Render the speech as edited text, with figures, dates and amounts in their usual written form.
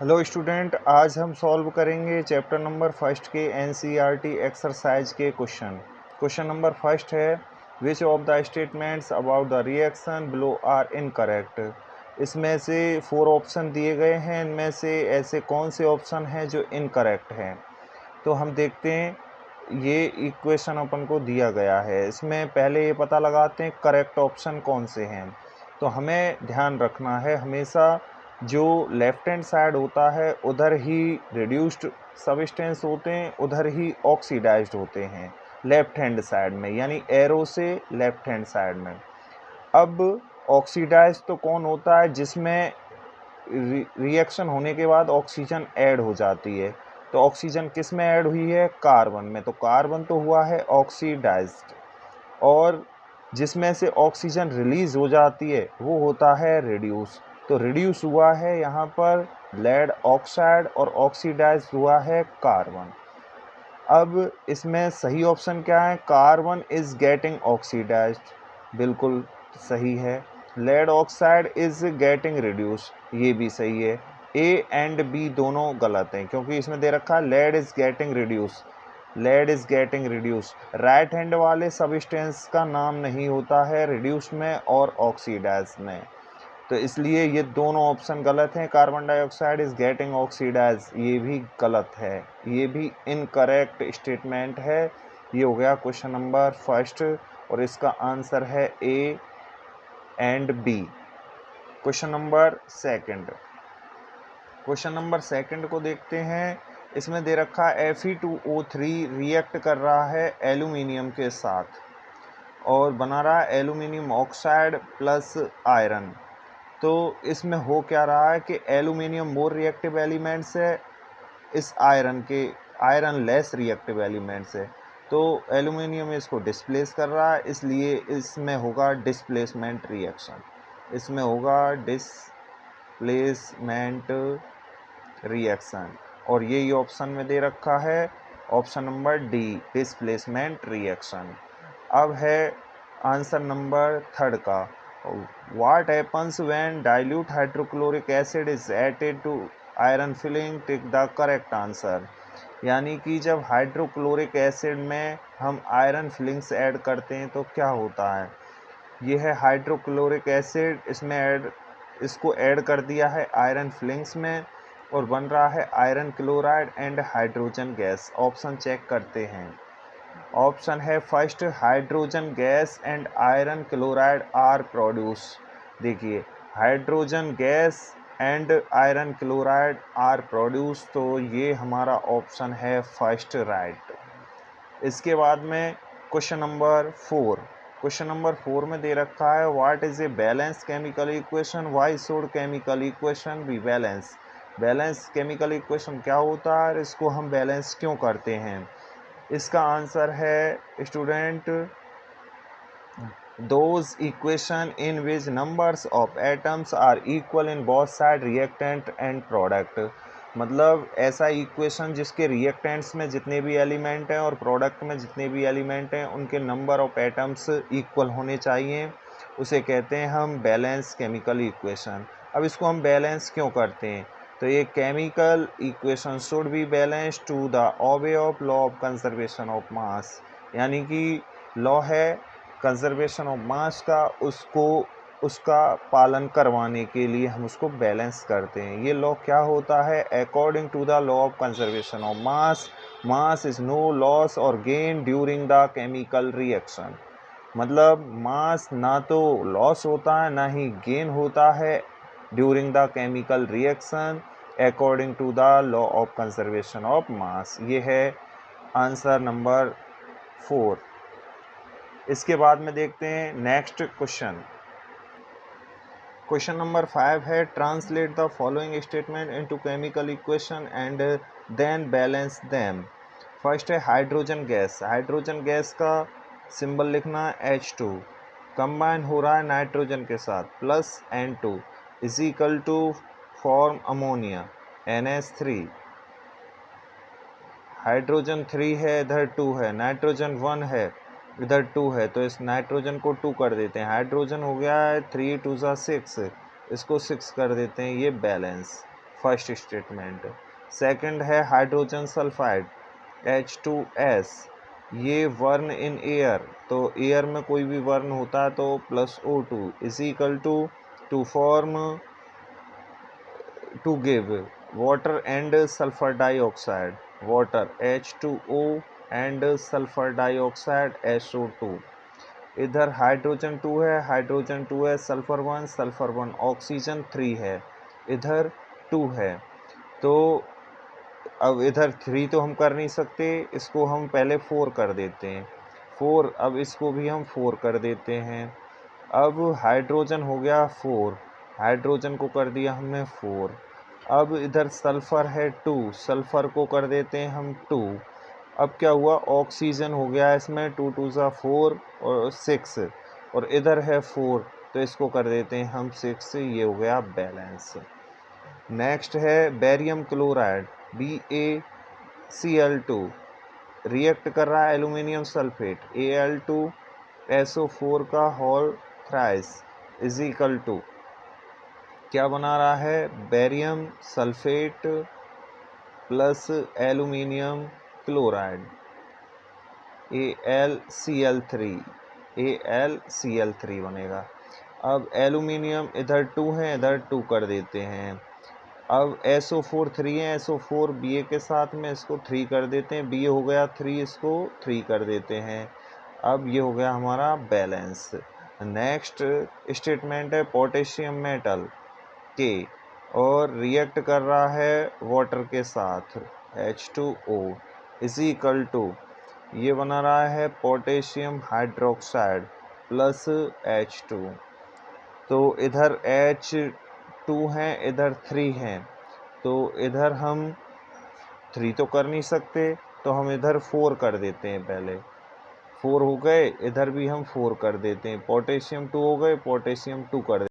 Hello student, आज हम solve करेंगे चैप्टर नंबर फर्स्ट के एनसीईआरटी एक्सरसाइज के क्वेश्चन नंबर फर्स्ट है which of the statements about the reaction below are incorrect. इसमें से 4 ऑप्शन दिए गए हैं, इनमें से ऐसे कौन से ऑप्शन हैं जो इनकरेक्ट हैं। तो हम देखते हैं, ये इक्वेशन अपन को दिया गया है, इसमें पहले ये पता लगाते हैं करेक्ट ऑप्शन कौन से हैं। तो हमें ध्यान रखना है हमेशा जो लेफ्ट हैंड साइड होता है उधर ही रिड्यूस्ड सब्सटेंस होते हैं, उधर ही ऑक्सीडाइज्ड होते हैं लेफ्ट हैंड साइड में, यानी एरो से लेफ्ट हैंड साइड में। अब ऑक्सीडाइज तो कौन होता है जिसमें रिएक्शन होने के बाद ऑक्सीजन ऐड हो जाती है। तो ऑक्सीजन किस में ऐड हुई है? कार्बन में। तो कार्बन तो हुआ है ऑक्सीडाइज्ड, और जिसमें से ऑक्सीजन रिलीज हो जाती है वो होता है रिड्यूस। तो रिड्यूस हुआ है यहाँ पर लेड ऑक्साइड और ऑक्सीडाइज हुआ है कार्बन। अब इसमें सही ऑप्शन क्या है? कार्बन इज गेटिंग ऑक्सीडाइज्ड, बिल्कुल सही है। Lead oxide is getting reduce, ये भी सही है। ए एंड बी दोनों गलत हैं क्योंकि इसमें दे रखा है lead is getting reduce, lead is getting reduce. Right hand वाले सबस्टेंस का नाम नहीं होता है रिड्यूस में और ऑक्सीडाइज में, तो इसलिए ये दोनों ऑप्शन गलत हैं। Carbon dioxide is getting oxidise ये भी गलत है, ये भी इनकरेक्ट स्टेटमेंट है। ये हो गया क्वेश्चन नंबर फर्स्ट और इसका आंसर है A and B. Question number second को देखते हैं। इसमें दे रखा Fe2O3 रिएक्ट कर रहा है एल्यूमिनियम के साथ और बना रहा है एल्यूमिनियम ऑक्साइड प्लस आयरन। तो इसमें हो क्या रहा है कि एल्यूमिनियम मोर रिएक्टिव एलिमेंट्स है इस आयरन लेस रिएक्टिव एलिमेंट्स है। तो एल्यूमिनियम इसको डिस्प्लेस कर रहा है, इसलिए इसमें होगा डिस्प्लेसमेंट रिएक्शन, इसमें होगा डिस्प्लेसमेंट रिएक्शन। और यही ऑप्शन में दे रखा है option number D, displacement reaction. अब है आंसर नंबर थर्ड का, what happens when dilute hydrochloric acid is added to iron filing, tick the correct answer. यानी कि जब हाइड्रोक्लोरिक एसिड में हम आयरन फिलिंग्स ऐड करते हैं तो क्या होता है। ये है हाइड्रोक्लोरिक एसिड, इसको ऐड कर दिया है आयरन फिलिंग्स में और बन रहा है iron chloride and hydrogen gas. Option check करते हैं। ऑप्शन है first, hydrogen gas and iron chloride are produce. देखिए, hydrogen gas and iron chloride are produce, तो ये हमारा ऑप्शन है फर्स्ट राइट। इसके बाद में क्वेश्चन नंबर 4 में दे रखा है what is a balance chemical equation, why should chemical equation be balance. Balance chemical equation क्या होता है और इसको हम बैलेंस क्यों करते हैं। इसका आंसर है student, those equation in which numbers of atoms are equal in both side reactant and product। मतलब ऐसा इक्वेशन जिसके रिएक्टेंट्स में जितने भी एलिमेंट हैं और प्रोडक्ट में जितने भी एलिमेंट हैं उनके नंबर ऑफ एटम्स इक्वल होने चाहिए, उसे कहते हैं हम बैलेंस केमिकल इक्वेशन। अब इसको हम बैलेंस क्यों करते हैं, तो ये chemical equation should be balance to the obey of law of conservation of mass, यानी कि लॉ है कंजर्वेशन ऑफ मास का, उसका पालन करवाने के लिए हम उसको बैलेंस करते हैं। ये लॉ क्या होता है, according to the law of conservation of mass, mass is no loss और gain during the chemical reaction. मतलब मास ना तो लॉस होता है ना ही गेन होता है during the chemical reaction according to the law of conservation of mass. ये है आंसर नंबर 4। इसके बाद में देखते हैं नेक्स्ट क्वेश्चन नंबर 5 है translate the following statement into chemical equation and then balance them. First है हाइड्रोजन गैस का सिंबल लिखना H2, कंबाइन हो रहा है नाइट्रोजन के साथ plus N2 is equal to form ammonia NH3। Hydrogen 3 है, इधर 2 है, नाइट्रोजन 1 है, इधर 2 है, तो इस नाइट्रोजन को 2 कर देते हैं। हाइड्रोजन हो गया है 3 2 6, इसको 6 कर देते हैं। ये बैलेंस फर्स्ट स्टेटमेंट। सेकंड है हाइड्रोजन सल्फाइड H2S, ये वर्न इन एयर, तो एयर में कोई भी वर्न होता है तो +O2 is equal to form to give water and sulphur dioxide, water H2O and sulphur dioxide SO2। इधर हाइड्रोजन 2 है, हाइड्रोजन 2 है, सल्फर 1, ऑक्सीजन 3 है, इधर 2 है। तो अब इधर 3 तो हम कर नहीं सकते, इसको हम पहले 4 कर देते हैं, 4, अब इसको भी हम 4 कर देते हैं। अब हाइड्रोजन हो गया 4, हाइड्रोजन को कर दिया हमने 4। अब इधर सल्फर है 2, सल्फर को कर देते हैं हम 2। अब क्या हुआ, ऑक्सीजन हो गया इसमें 2 2 ज़ा 4 और 6, और इधर है 4, तो इसको कर देते हैं हम 6, ये हो गया बैलेंस। नेक्स्ट है बेरियम क्लोराइड BaCl2, रिएक्ट कर रहा है एल्यूमिनियम सल्फेट Al2SO4 का whole thrice is equal to, क्या बना रहा है, barium sulphate plus aluminium chloride AlCl3 बनेगा। अब एल्यूमिनियम इधर 2 है, इधर 2 कर देते हैं। अब SO4 3 है, SO4 Ba के साथ में इसको 3 कर देते हैं, Ba हो गया 3, इसको 3 कर देते हैं। अब ये हो गया हमारा बैलेंस। नेक्स्ट स्टेटमेंट है पोटेशियम मेटल के, और रिएक्ट कर रहा है वाटर के साथ H2O इज इक्वल टू, ये बना रहा है पोटेशियम हाइड्रोक्साइड प्लस H2। तो इधर H2 है, इधर 3 हैं, तो इधर हम 3 तो कर नहीं सकते, तो हम इधर 4 कर देते हैं, पहले 4 हो गए, इधर भी हम 4 कर देते हैं, पोटेशियम 2 हो गए, पोटेशियम 2 कर